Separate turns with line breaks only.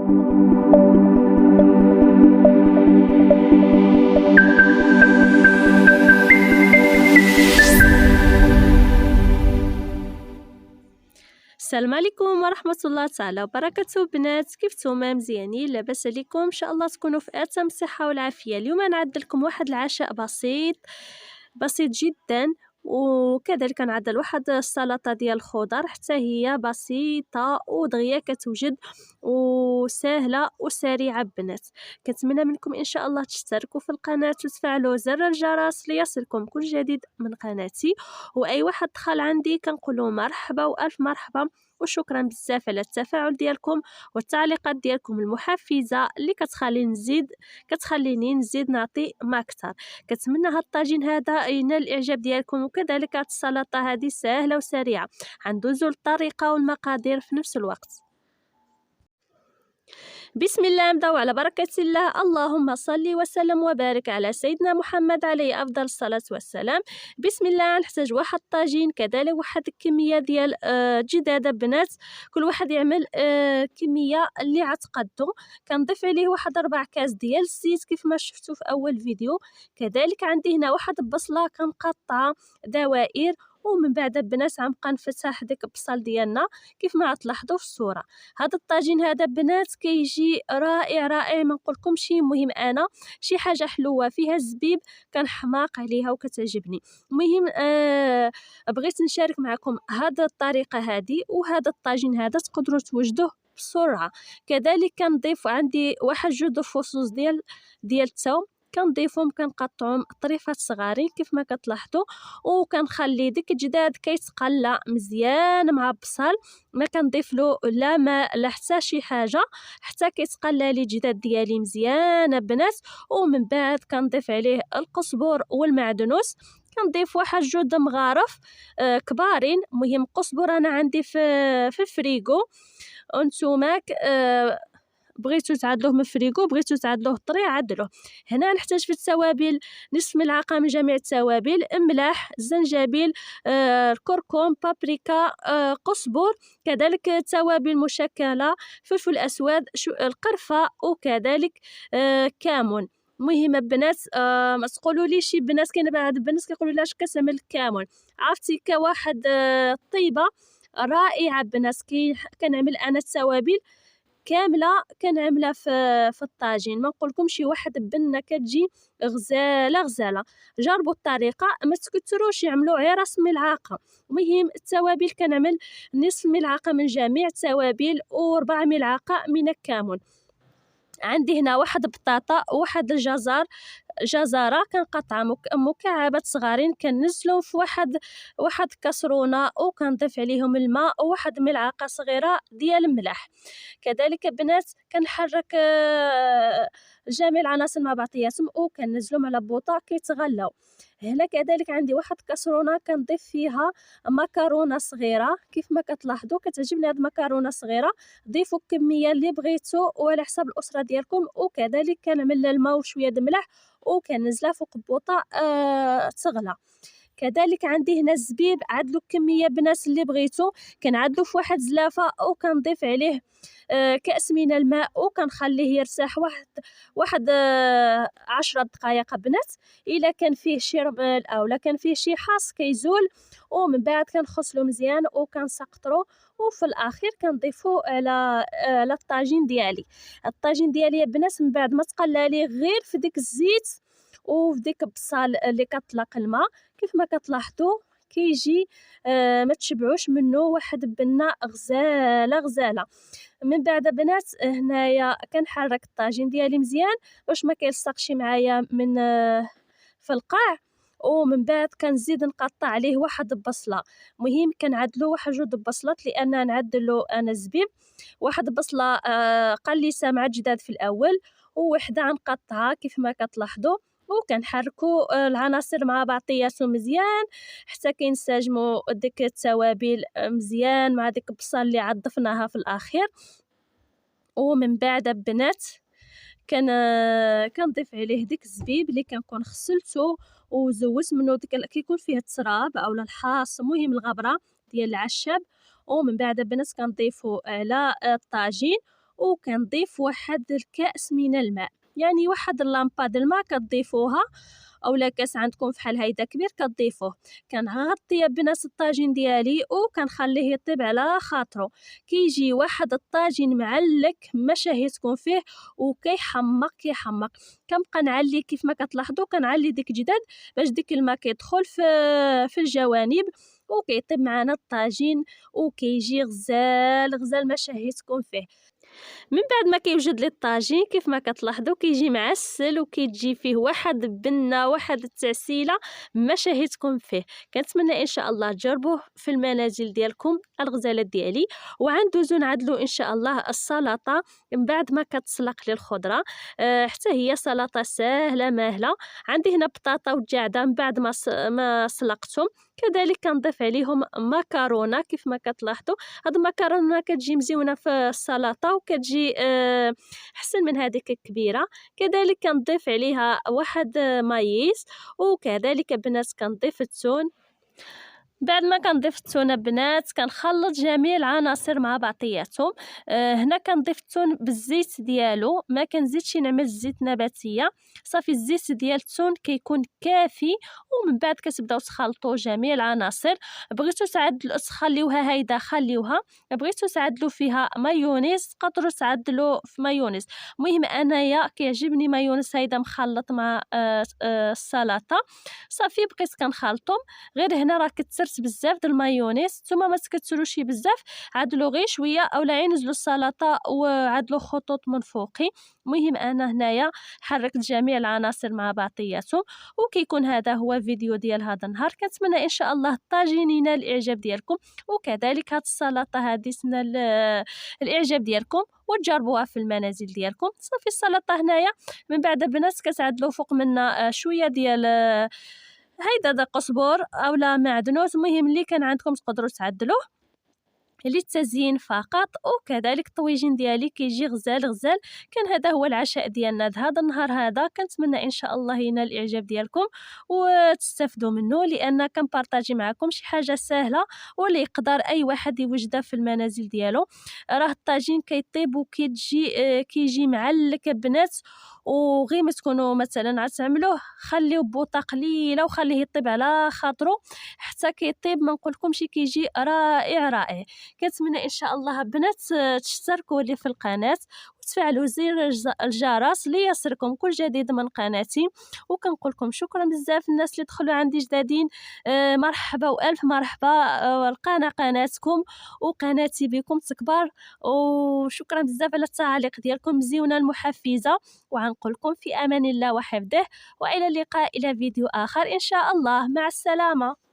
السلام عليكم ورحمة الله تعالى وبركاته. بنات، كيف نتوما؟ مزيانين؟ لاباس عليكم؟ ان شاء الله تكونوا في اتم الصحة والعافية. اليوم نعدل لكم واحد العشاء بسيط جدا، وكذلك نعدل واحد السلطة ديال الخضر، حتى هي بسيطة ودغيا كتوجد وسهلة وسريعة. بنات، كنتمنى منكم ان شاء الله تشتركوا في القناة وتفعلوا زر الجرس ليصلكم كل جديد من قناتي، واي واحد دخل عندي كنقولوا مرحبا والف مرحبا، وشكرا بزاف على التفاعل ديالكم والتعليقات ديالكم المحفزه اللي كتخليني نزيد نعطي ما اكثر. كنتمنى هاد الطاجين هذا ينال الاعجاب ديالكم، وكذلك هاد السلطه هذه سهله وسريعه. غندوزو للطريقه والمقادير في نفس الوقت. بسم الله، نبداو على بركة الله. اللهم صل وسلم وبارك على سيدنا محمد عليه أفضل الصلاة والسلام. بسم الله. نحتاج واحد الطاجين، كذلك واحد الكمية ديال جدادة. بنات، كل واحد يعمل كمية اللي عتقدو. كنضيف عليه واحد 4 كاس ديال الزيت كيف ما شفتوا في أول فيديو. كذلك عندي هنا واحد البصلة كنقطعها دوائر، ومن بعد البنات غنبقى نفتح ديك البصل ديالنا كيف ما غتلاحظوا في الصوره. هذا الطاجين هذا بنات كيجي رائع رائع، ما نقولكمش. مهم انا شي حاجه حلوه فيها الزبيب كنحماق عليها وكتعجبني. المهم بغيت نشارك معكم هذا الطريقه هذه، وهذا الطاجين هذا تقدروا توجدوه بسرعه. كذلك كنضيف عندي واحد 2 فصوص ديال الثوم، كنضيفهم كنقطعهم طريفات صغارين كيف ما كتلاحظوا، وكنخلي ديك الجداد كيتقلى مزيان مع البصل. ما كنضيف له لا ماء لا حتى شي حاجه، حتى كيتقلى لي الجداد ديالي مزيان بنات. ومن بعد كنضيف عليه القزبر والمعدنوس، كنضيف واحد 2 مغارف كبارين. مهم قزبر انا عندي في الفريغو، وانتوما بغيتو تعدلوه من الفريغو، بغيتو تعدلوه طري عدلوه. هنا نحتاج في التوابل نصف ملعقه من جميع التوابل، ملح، زنجبيل، الكركم، بابريكا، قزبر، كذلك توابل مشكله، فلفل اسود، القرفه، وكذلك كمون. مهم البنات ما تقولوا لي شي بنات، كاين بعض البنات كيقولوا لاش كتعمل الكمون. عرفتي كواحد طيبه رائعه بنات. كنعمل انا التوابل كامله كنعملها في الطاجين، ما نقولكم شي واحد بنه كتجي غزاله. جربوا الطريقه، ما تكثروش، يعملوا غير راس ملعقه. المهم التوابل كنعمل نصف ملعقه من جميع التوابل و4 ملعقه من الكمون. عندي هنا واحد بطاطا وواحد جزره كنقطع مكعبات صغارين، كنزلهم في واحد كاسرونه، وكنضيف عليهم الماء وواحد ملعقه صغيره ديال الملح. كذلك بنات كنحرك جميع العناصر مع بعضياتهم وكنزلهم على بوطه كيتغلاو. هنا كذلك عندي واحد كاسرونه كنضيف فيها مكرونه صغيره كيف ما كتلاحظوا. كتعجبني هاد المكرونه صغيره، ضيفوا الكميه اللي بغيتو وعلى حساب الاسره ديالكم. وكذلك كنعمل الماء وشويه د الملح وكنزلها فوق بوطه تغلى. كذلك عندي هنا الزبيب، عدلوا الكميه بنات اللي بغيتو. كنعدلو في واحد زلافه وكنضيف عليه كاس من الماء، وكنخليه يرتاح واحد 10 دقائق بنات. الا كان فيه شي رمل او لا كان فيه شي حاص كيزول، ومن بعد كنغسلو مزيان وكنسقطرو، وفي الاخير كنضيفو على الطاجين ديالي يا بنات. من بعد ما تقلى ليه غير في ديك الزيت وفي ديك البصل اللي كطلق الماء كيف ما كتلاحظوا كيجي ما تشبعوش منه، واحد بنه غزاله. من بعد بنات هنايا كنحرك الطاجين ديالي مزيان باش ما كيلصقش معايا من في القاع. ومن بعد كنزيد نقطع عليه واحد البصله. مهم كنعدلو واحد 2 بصلات لان نعدلو انا الزبيب. واحد بصله قليسه مع الجداد في الاول، ووحده نقطعها كيف ما كتلاحظوا، وكنحركوا العناصر مع بعضياتهم مزيان حتى كينسجموا ديك التوابل مزيان مع ديك البصل اللي عضفناها في الاخير. ومن بعد بنات كنضيف عليه ديك الزبيب اللي كنكون غسلته وزوت منه ديك كيكون فيه التراب او الحاص، مهم الغبره ديال العشاب. ومن بعد بنات كنضيفو على الطاجين وكنضيف واحد الكأس من الماء، يعني واحد اللامباد الماء كتضيفوها اولا كاس عندكم فحال هيدا كبير كتضيفوه. كنغطي البنات الطاجين ديالي وكنخليه يطيب على خاطرو. كيجي واحد الطاجين معلك ما شهيتكم فيه وكيحمق كيحمق. كنبقى نعلي كيف ما كتلاحظوا، كنعلي ديك جداد باش ديك الماء كيدخل في الجوانب وكيطيب معنا الطاجين وكيجي غزال غزال ما شهيتكم فيه. من بعد ما كيوجد لي الطاجين كيف ما كتلاحظوا كيجي معسل وكيتجي فيه واحد البنه واحد التعسيله ما شهيتكم فيه. كنتمنى ان شاء الله تجربوه في المنازل ديالكم الغزالات ديالي. وعندوزو نعدلو ان شاء الله السلطه من بعد ما كتسلق لي الخضره. حتى هي سلطه سهله ماهله. عندي هنا بطاطا وجعده من بعد ما سلقتهم. كذلك كنضيف عليهم مكرونه كيف ما كتلاحظوا. هاد المكرونه كتجي مزيونه في السلطه وكتجي حسن من هذيك الكبيره. كذلك كنضيف عليها واحد مايس، وكذلك بنات كنضيف التون. بعد ما كنضيف التونه بنات كنخلط جميع العناصر مع بعضياتهم. هنا كنضيف التون بالزيت ديالو، ما كنزيدش نعمل زيت نباتيه. صافي الزيت ديال التون كيكون كافي. ومن بعد كتبداو تخلطوا جميع العناصر. بغيتو تخليوها هيدا خليوها، بغيتو تعدلوا فيها مايونيز تقدروا تعدلوا في مايونيز. المهم انايا كيعجبني مايونيز هيدا مخلط مع السلطه. صافي بقيت كنخلطهم. غير هنا راه كثرت بزاف د المايونيز، نتوما ما تكثروش بزاف، عدلوا غير شويه اولا عينزلوا السلطه وعدلوا خطوط من فوقي. المهم انا هنايا حركت جميع العناصر مع بعضياتهم. وكيكون هذا هو فيديو ديال هذا النهار. كنتمنى ان شاء الله الطاجين ينال الاعجاب ديالكم، وكذلك هاد السلطه هذه تنال الاعجاب ديالكم وتجربوها في المنازل ديالكم. صافي السلطه هنايا من بعد البنات كتعدلوا فوق منا شويه ديال هيدا داك قزبور اولا معدنوس، المهم اللي كان عندكم تقدروا تعدلوه للتزيين فقط. وكذلك الطويجين ديالي كيجي غزال غزال. كان هذا هو العشاء ديالنا هذا النهار هذا. كنتمنى ان شاء الله ينال الاعجاب ديالكم وتستافدوا منه، لان كنبارطاجي معكم شي حاجه سهله واللي يقدر اي واحد يوجدها في المنازل ديالو. راه الطاجين كيطيب وكيجي كيجي معلك بنات. وغير ما تكونوا مثلا غتعملوه خليوه بوطه قليله وخليه يطيب على خاطرو حتى كيطيب. ما نقولكمش كيجي رائع رائع. كنتمنى ان شاء الله بنات تشتركوا لي في القناه وتفعلوا زر الجرس ليصلكم كل جديد من قناتي. وكنقول لكم شكرا بزاف الناس اللي دخلوا عندي جدادين. مرحبا والف مرحبا. القناه قناتكم وقناتي بكم تكبر. وشكرا بزاف على التعاليق ديالكم مزيونه المحفزه. وعنقول لكم في امان الله وحفظه، والى اللقاء الى فيديو اخر ان شاء الله. مع السلامه.